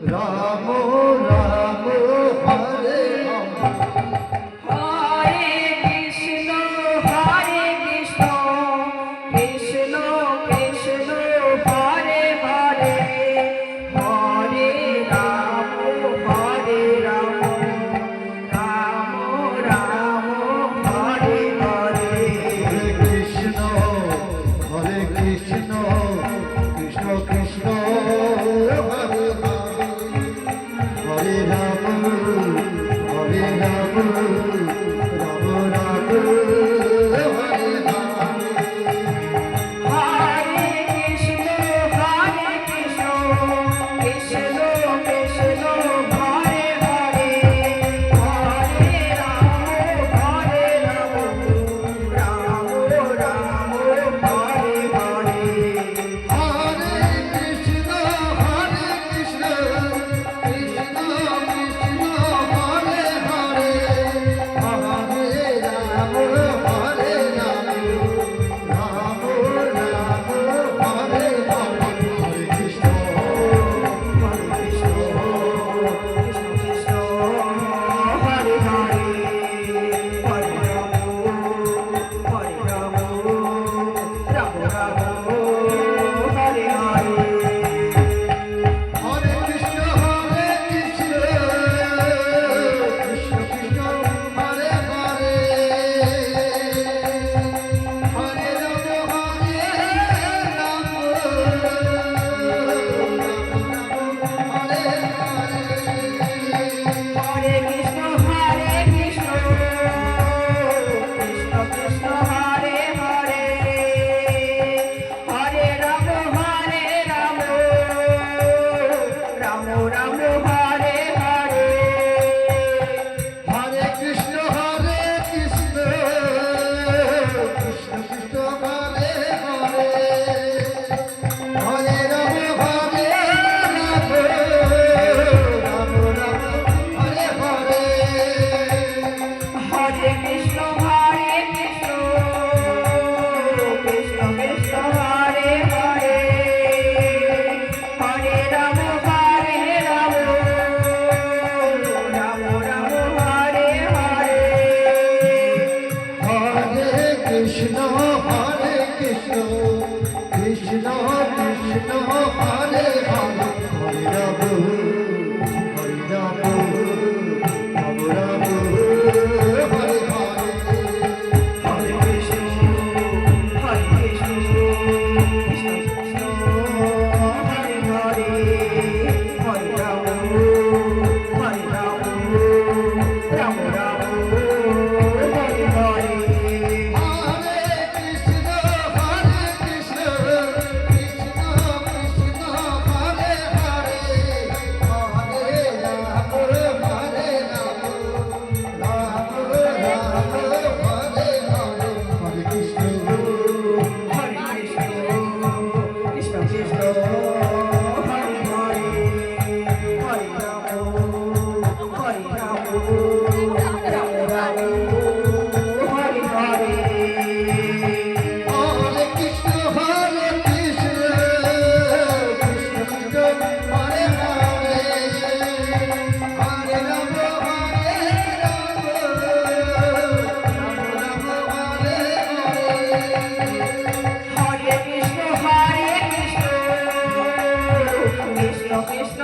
Ram Ram Hare Hare Krishna Krishna Krishna Hare Hare Hare Ram Ram Ram Hare Hare Krishna Hare Krishna Krishna Krishna Hare Hare Ram Hare Ram Ram Ram Hare Hare Krishna Krishna Krishna Hare Hare Hare Ram Ram Ram Hare Hare Hare Krishna Krishna Krishna Hare Hare Hare Ram Hare Ram Ram Ram Hare Hare Hare Krishna Hare Krishna Krishna Hare Hare Hare Ram Ram Ram Hare Hare Hare Krishna Krishna Krishna Hare Hare Hare Ram Hare Hare Krishna Krishna Krishna Hare Hare Hare Ram Ram Ram Hare Hare Hare Krishna Krishna Krishna Krishna Hare Hare Hare Ram Ram Ram Hare Hare Hare Krishna Krishna Krishna Hare Hare Hare Ram Ram Ram Hare Hare Hare Krishna Krishna Krishna Krishna Hare Hare Hare Ram Ram Ram Hare Hare Hare Krishna Krishna Krishna Hare Hare Hare Ram Ram Ram Hare Hare Hare Krishna Krishna Krishna Krishna Hare Hare Hare Ram Hare Ram Ram Ram Hare Hare Hare Krishna Hare Krishna Krishna Krishna Hare Hare Hare Ram Ram Ram Hare Hare Hare Krishna Krishna Krishna Hare Hare Hare Ram Ram Hare Hare Hare Krishna Krishna Krishna